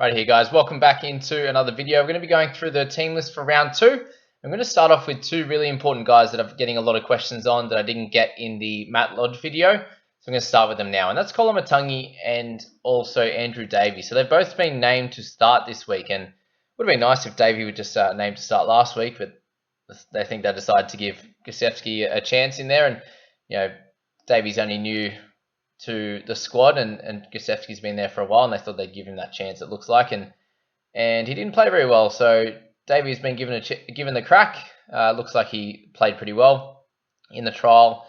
Right here, guys. Welcome back into another video. We're going to be going through the team list for round 2. I'm going to start off with two really important guys that I'm getting a lot of questions on that I didn't get in the Matt Lodge video. So I'm going to start with them now. And that's Matangi and also Andrew Davey. So they've both been named to start this week. And it would have been nice if Davey would just named to start last week. But they think they decided to give Gusevski a chance in there. And, you know, Davey's only new to the squad, and Gusevski's been there for a while, and they thought they'd give him that chance, it looks like, and he didn't play very well. So Davey's been given the crack. Looks like he played pretty well in the trial.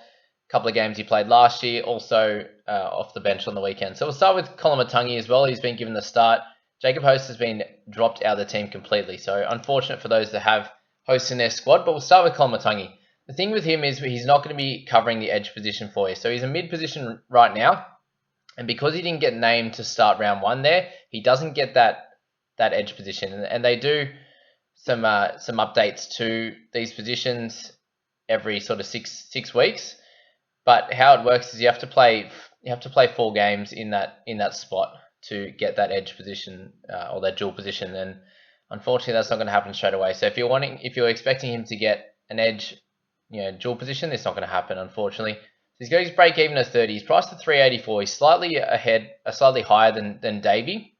A couple of games he played last year, also off the bench on the weekend. So we'll start with Matangi as well. He's been given the start. Jacob Host has been dropped out of the team completely. So unfortunate for those that have Host in their squad, but we'll start with Matangi. The thing with him is he's not going to be covering the edge position for you. So he's a mid position right now. And because he didn't get named to start round 1 there, he doesn't get that edge position. And they do some updates to these positions every sort of six weeks. But how it works is you have to play 4 games in that spot to get that edge position or that dual position. And unfortunately, that's not going to happen straight away. So if you're expecting him to get an edge, dual position, it's not going to happen, unfortunately. So he's got his break even at 30. He's priced at 384. He's slightly higher than Davey.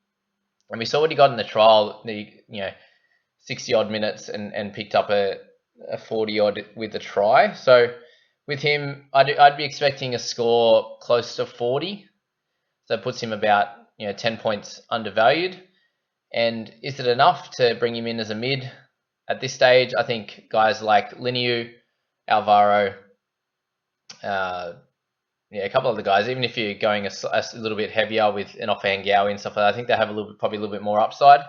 And we saw what he got in the trial, 60 odd minutes and picked up a 40 odd with the try. So with him, I'd be expecting a score close to 40. So it puts him about 10 points undervalued. And is it enough to bring him in as a mid? At this stage, I think guys like Liniu, Alvaro, a couple of the guys, even if you're going a little bit heavier with an offhand Gowie and stuff like that, I think they have probably a little bit more upside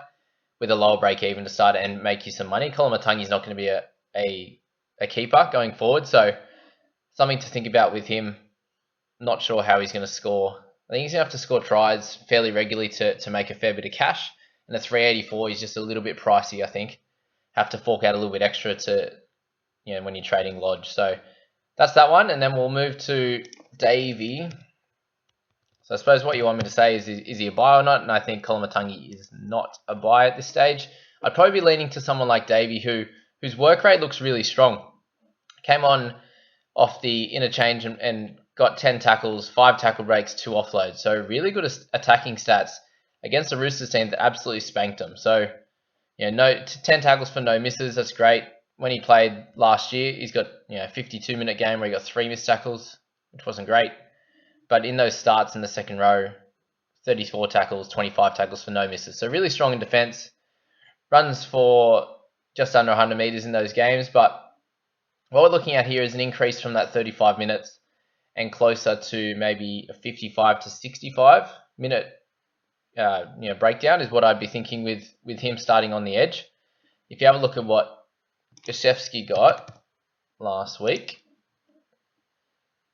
with a lower break even to start and make you some money. Matangi is not going to be a keeper going forward, so something to think about with him. Not sure how he's going to score. I think he's going to have to score tries fairly regularly to make a fair bit of cash, and the 384 is just a little bit pricey, I think. Have to fork out a little bit extra to when you're trading Lodge. So that's that one. And then we'll move to Davey. So I suppose what you want me to say is he a buy or not? And I think Matangi is not a buy at this stage. I'd probably be leaning to someone like Davey whose work rate looks really strong. Came on off the interchange and got 10 tackles, 5 tackle breaks, 2 offloads. So really good attacking stats against the Roosters team that absolutely spanked them. So 10 tackles for no misses. That's great. When he played last year, he's got a 52-minute game where he got 3 missed tackles, which wasn't great. But in those starts in the second row, 34 tackles, 25 tackles for no misses. So really strong in defence. Runs for just under 100 metres in those games. But what we're looking at here is an increase from that 35 minutes and closer to maybe a 55 to 65 minute breakdown is what I'd be thinking with him starting on the edge. If you have a look at what Gusevski got last week,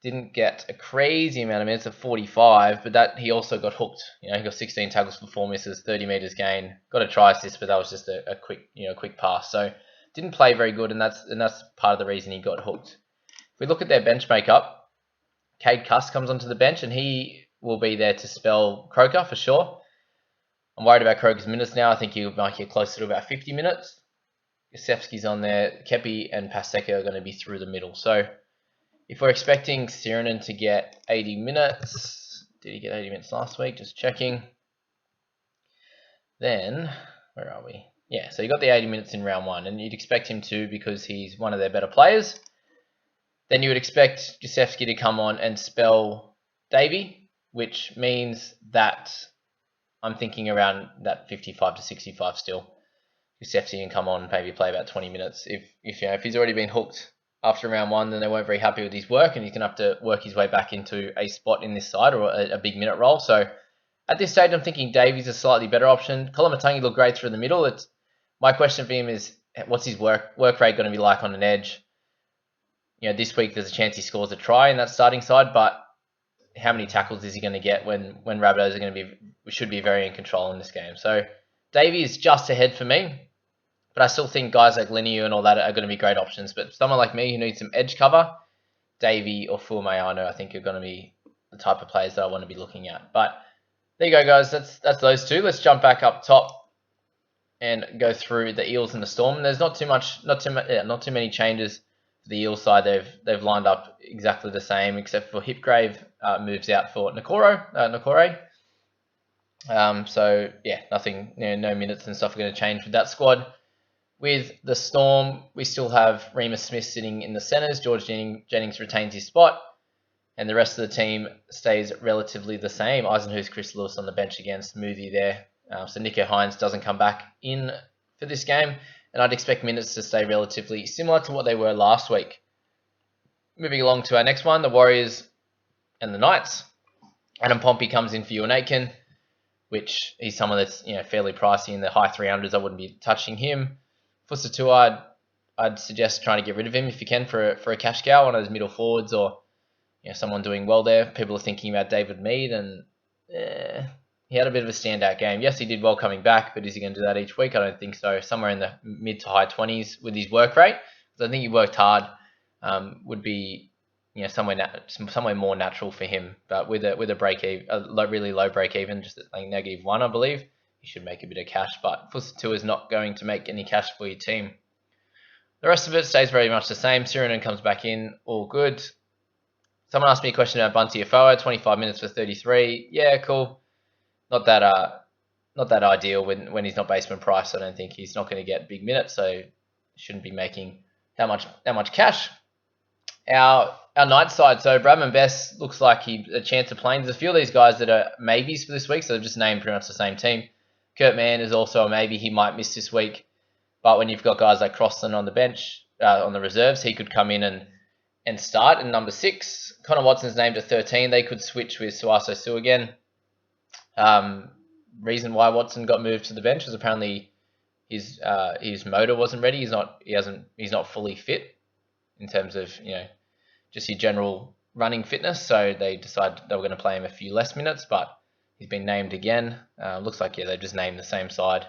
didn't get a crazy amount of minutes of 45, but that he also got hooked. He got 16 tackles for 4 misses, 30 meters gain, got a try assist, but that was just a quick pass. So didn't play very good, and that's part of the reason he got hooked. If we look at their bench makeup, Cade Cuss comes onto the bench, and he will be there to spell Croker for sure. I'm worried about Croker's minutes now. I think he might get closer to about 50 minutes. Gusevski's on there. Kepi and Paseka are going to be through the middle. So if we're expecting Sirenen to get 80 minutes, did he get 80 minutes last week? Just checking. Then, where are we? Yeah, so he got the 80 minutes in round 1, and you'd expect him to because he's one of their better players. Then you would expect Gusevski to come on and spell Davey, which means that I'm thinking around that 55 to 65 still. Gusevski can come on and maybe play about 20 minutes. If he's already been hooked after round 1, then they weren't very happy with his work, and he's going to have to work his way back into a spot in this side or a big minute role. So at this stage, I'm thinking Davey's a slightly better option. Matangi looked great through the middle. My question for him is, what's his work rate going to be like on an edge? This week there's a chance he scores a try in that starting side, but how many tackles is he going to get when Rabbitohs are going to should be very in control in this game? So Davey is just ahead for me. But I still think guys like Liniu and all that are going to be great options. But someone like me who needs some edge cover, Davey or Fuamayano, I think are going to be the type of players that I want to be looking at. But there you go, guys. That's those two. Let's jump back up top and go through the Eels and the Storm. There's not too many changes for the Eels side. They've lined up exactly the same, except for Hipgrave moves out for Nakore. So yeah, nothing. No minutes and stuff are going to change with that squad. With the Storm, we still have Remus Smith sitting in the centres. George Jennings retains his spot, and the rest of the team stays relatively the same. Eisenhuth, Chris Lewis on the bench again, smoothie there. So Nico Hines doesn't come back in for this game, and I'd expect minutes to stay relatively similar to what they were last week. Moving along to our next one, the Warriors and the Knights. Adam Pompey comes in for Ewan Aitken, which he's someone that's fairly pricey in the high 300s. I wouldn't be touching him. Fusatua, I'd suggest trying to get rid of him if you can for a cash cow, one of those middle forwards, or someone doing well there. People are thinking about David Mead, and he had a bit of a standout game. Yes, he did well coming back, but is he going to do that each week? I don't think so. Somewhere in the mid to high 20s with his work rate, because I think he worked hard. Would be somewhere more natural for him. But with a break even, really low break even, just like -1, I believe, you should make a bit of cash. But Fusatua is not going to make any cash for your team. The rest of it stays very much the same. Sirinen comes back in, all good. Someone asked me a question about Bunty Afoa, 25 minutes for 33. Yeah, cool. Not that ideal when he's not basement price. I don't think he's not going to get big minutes, so shouldn't be making that much cash. Our night side, so Bradman Best looks like a chance of playing. There's a few of these guys that are maybes for this week, so they've just named pretty much the same team. Kurt Mann is also a maybe. He might miss this week, but when you've got guys like Crossland on the bench, on the reserves, he could come in and start in number 6. Connor Watson's named at 13. They could switch with Suaso Su again. Reason why Watson got moved to the bench was apparently his motor wasn't ready. He's not fully fit in terms of just your general running fitness. So they decided they were going to play him a few less minutes, but he's been named again. Looks like they just named the same side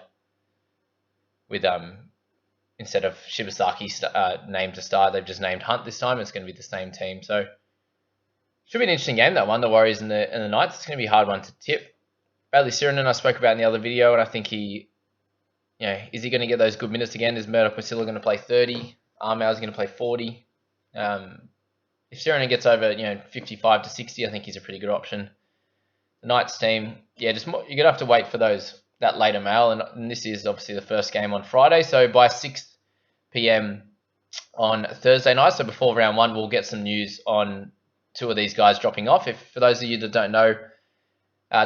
with instead of Shibasaki named to start, they've just named Hunt this time. It's going to be the same team. So should be an interesting game, that one, the Warriors and the Knights. It's going to be a hard one to tip. Bradley Sirinen I spoke about in the other video, and I think is he going to get those good minutes again? Is Murdoch Masila going to play 30? Armau's going to play 40. If Sirinen gets over 55 to 60, I think he's a pretty good option. The Knights team, you're going to have to wait for that later mail, and this is obviously the first game on Friday, so by 6 p.m. on Thursday night, so before round 1, we'll get some news on 2 of these guys dropping off. For those of you that don't know,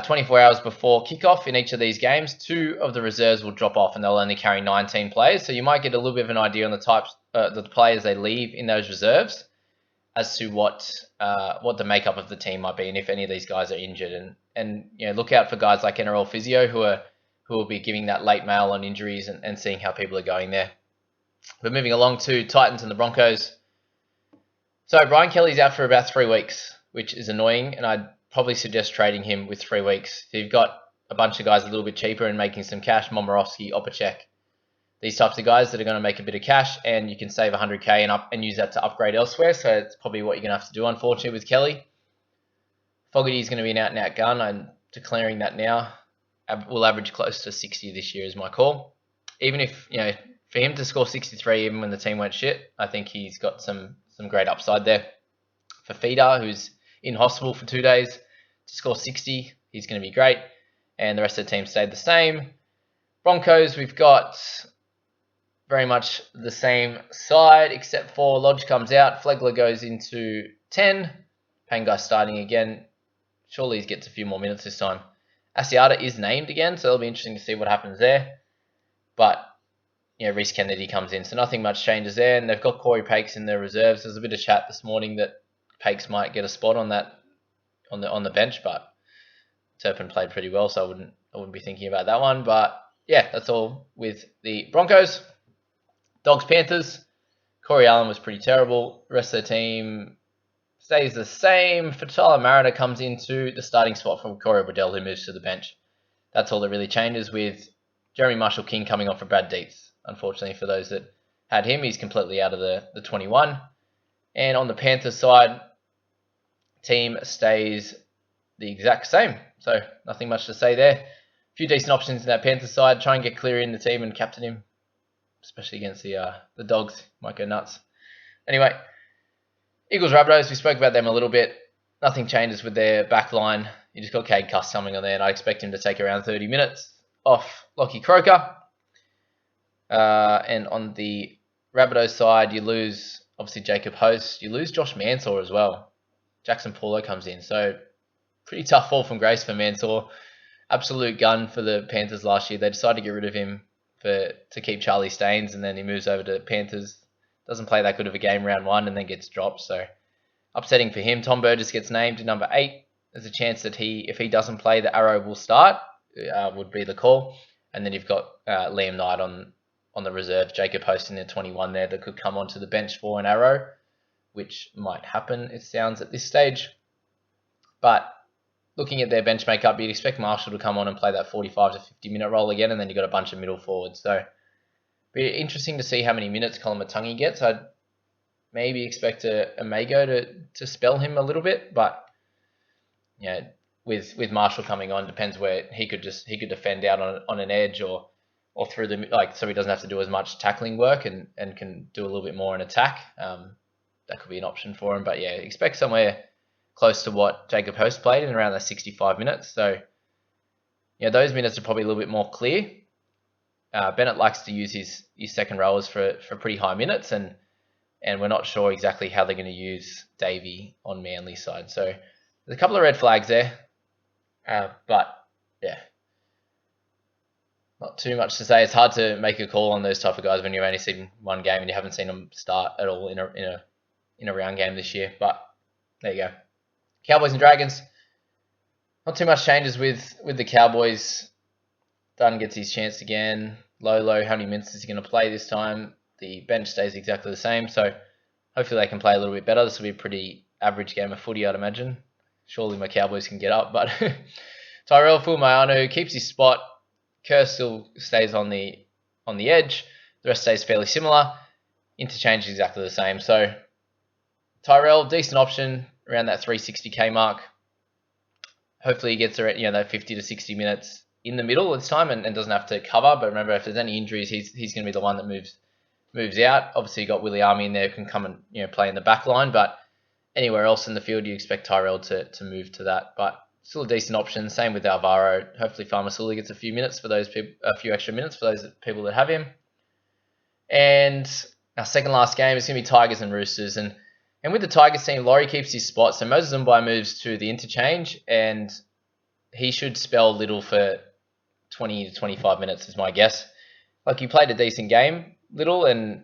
24 hours before kickoff in each of these games, 2 of the reserves will drop off, and they'll only carry 19 players, so you might get a little bit of an idea on the types, the players they leave in those reserves, as to what the makeup of the team might be, and if any of these guys are injured, and look out for guys like NRL Physio who will be giving that late mail on injuries and seeing how people are going there. But moving along to Titans and the Broncos. So Brian Kelly's out for about 3 weeks, which is annoying, and I'd probably suggest trading him with 3 weeks. If you've got a bunch of guys a little bit cheaper and making some cash, Momorowski, Opacek, these types of guys that are going to make a bit of cash, and you can save 100k and use that to upgrade elsewhere. So it's probably what you're going to have to do, unfortunately, with Kelly. Fogarty's going to be an out-and-out gun. I'm declaring that now. Will average close to 60 this year is my call. Even if, for him to score 63 even when the team went shit, I think he's got some great upside there. For Feeder, who's in hospital for 2 days, to score 60, he's going to be great. And the rest of the team stayed the same. Broncos, we've got very much the same side, except for Lodge comes out. Flegler goes into 10. Pangai starting again. Surely he gets a few more minutes this time. Asiata is named again, so it'll be interesting to see what happens there. But, Reece Kennedy comes in, so nothing much changes there. And they've got Corey Pakes in their reserves. There's a bit of chat this morning that Pakes might get a spot on the bench, but Turpin played pretty well, so I wouldn't be thinking about that one. But yeah, that's all with the Broncos. Dogs Panthers. Corey Allen was pretty terrible. The rest of the team stays the same. Fatala Mariner comes into the starting spot from Corey Waddell, who moves to the bench. That's all that really changes, with Jeremy Marshall-King coming off for Brad Dietz. Unfortunately for those that had him, he's completely out of the 21. And on the Panthers side, team stays the exact same. So nothing much to say there. A few decent options in that Panthers side. Try and get Cleary in the team and captain him, especially against the Dogs. Might go nuts. Anyway, Eagles Rabbitohs, we spoke about them a little bit. Nothing changes with their back line. You just got Cade Cuss coming on there, and I expect him to take around 30 minutes off Lockie Croker. And on the Rabbitohs side, you lose, obviously, Jacob Host. You lose Josh Mansour as well. Jackson Paulo comes in. So, pretty tough fall from grace for Mansour. Absolute gun for the Panthers last year. They decided to get rid of him to keep Charlie Staines, and then he moves over to Panthers. Doesn't play that good of a game round one, and then gets dropped. So, upsetting for him. Tom Burgess gets named to number 8. There's a chance that if he doesn't play, the Arrow will start, would be the call. And then you've got Liam Knight on the reserve, Jacob Host in the 21 there that could come onto the bench for an Arrow, which might happen, it sounds, at this stage. But looking at their bench makeup, you'd expect Marshall to come on and play that 45 to 50 minute role again, and then you've got a bunch of middle forwards. So be interesting to see how many minutes Colin Matangi gets. I'd maybe expect a Mago to spell him a little bit, but yeah, with Marshall coming on, depends where he could defend out on an edge or through the so he doesn't have to do as much tackling work and can do a little bit more in attack. That could be an option for him, but yeah, expect somewhere close to what Jacob Host played in around the 65 minutes. So yeah, those minutes are probably a little bit more clear. Bennett likes to use his second rowers for pretty high minutes, and we're not sure exactly how they're going to use Davey on Manly's side. So there's a couple of red flags there, but yeah, not too much to say. It's hard to make a call on those type of guys when you've only seen one game and you haven't seen them start at all in a round game this year. But there you go. Cowboys and Dragons. Not too much changes with the Cowboys. Dunn gets his chance again. Lolo, how many minutes is he going to play this time? The bench stays exactly the same, so hopefully they can play a little bit better. This will be a pretty average game of footy, I'd imagine. Surely my Cowboys can get up, but Tyrell Fuimaono keeps his spot. Kerr still stays on the edge. The rest stays fairly similar. Interchange exactly the same. So Tyrell, decent option around that 360k mark. Hopefully he gets around, that 50 to 60 minutes in the middle this time and doesn't have to cover. But remember, if there's any injuries, he's going to be the one that moves out. Obviously, you got Willie Army in there who can come and play in the back line, but anywhere else in the field, you expect Tyrell to move to that. But still a decent option. Same with Alvaro. Hopefully, Farmasuli gets a few minutes for those people, a few extra minutes for those people that have him. And our second last game is going to be Tigers and Roosters. And with the Tigers team, Laurie keeps his spot. So Moses Mbai moves to the interchange, and he should spell Little for 20 to 25 minutes is my guess. Like, he played a decent game, Little, and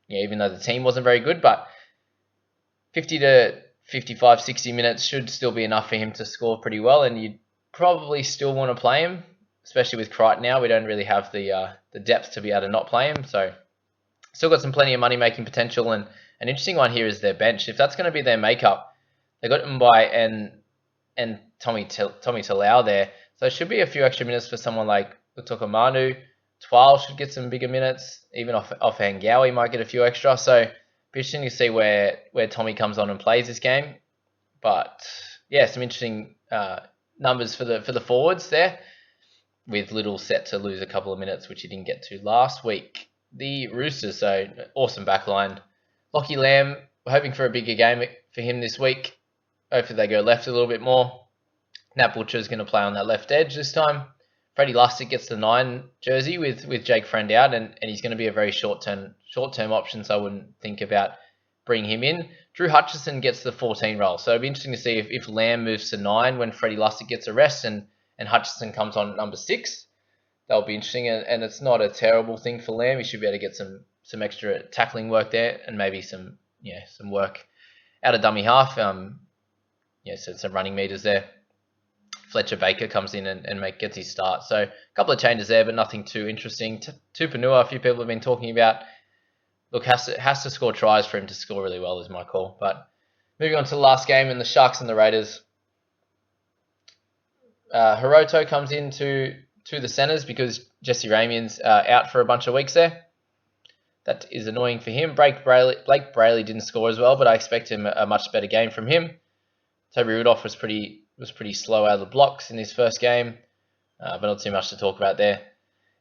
even though the team wasn't very good, but 50 to 55, 60 minutes should still be enough for him to score pretty well, and you'd probably still want to play him, especially with Crichton now. We don't really have the depth to be able to not play him, so still got some plenty of money-making potential. And an interesting one here is their bench. If that's going to be their makeup, they got Mbai and Tommy Talau there, so it should be a few extra minutes for someone like Utokomanu. Twal should get some bigger minutes. Even off Hangawi might get a few extra. So be interesting to see where Tommy comes on and plays this game. But yeah, some interesting numbers for the forwards there, with Little set to lose a couple of minutes, which he didn't get to last week. The Roosters, so awesome backline. Lockie Lamb, we're hoping for a bigger game for him this week. Hopefully they go left a little bit more. Nat Butcher's going to play on that left edge this time. Freddie Lustick gets the 9 jersey with Jake Friend out, and he's going to be a very short-term option, so I wouldn't think about bringing him in. Drew Hutchison gets the 14 role, so it'll be interesting to see if Lamb moves to 9 when Freddie Lustick gets a rest and Hutchison comes on at number 6. That'll be interesting, and it's not a terrible thing for Lamb. He should be able to get some extra tackling work there, and maybe some work out of dummy half. So some running meters there. Fletcher Baker comes in and gets his start. So a couple of changes there, but nothing too interesting. Tupanua, a few people have been talking about. Look, has to score tries for him to score really well is my call. But moving on to the last game, and the Sharks and the Raiders. Hiroto comes into the centres because Jesse Ramien's out for a bunch of weeks there. That is annoying for him. Blake Brayley didn't score as well, but I expect him a much better game from him. Toby Rudolph was pretty was pretty slow out of the blocks in his first game, but not too much to talk about there.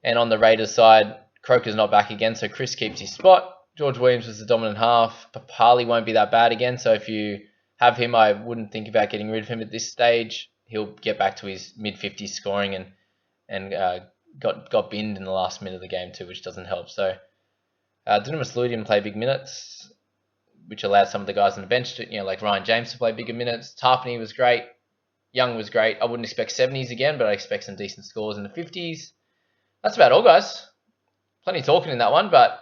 And on the Raiders side, Croker's not back again, so Chris keeps his spot. George Williams was the dominant half. Papali won't be that bad again, so if you have him, I wouldn't think about getting rid of him at this stage. He'll get back to his mid-50s scoring and got binned in the last minute of the game too, which doesn't help. So Dunamis Lui didn't play big minutes, which allowed some of the guys on the bench to, like Ryan James to play bigger minutes. Tarpany was great. Young was great. I wouldn't expect 70s again, but I expect some decent scores in the 50s. That's about all, guys. Plenty of talking in that one, but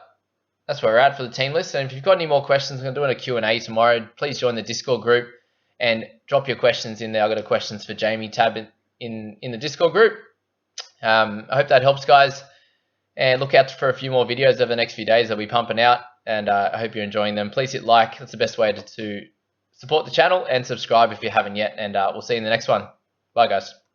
that's where we're at for the team list. And if you've got any more questions, I'm going to do a Q&A tomorrow. Please join the Discord group and drop your questions in there. I've got a questions for Jamie tab in the Discord group. I hope that helps, guys. And look out for a few more videos over the next few days. They'll be pumping out, and I hope you're enjoying them. Please hit like. That's the best way to support the channel, and subscribe if you haven't yet. And we'll see you in the next one. Bye, guys.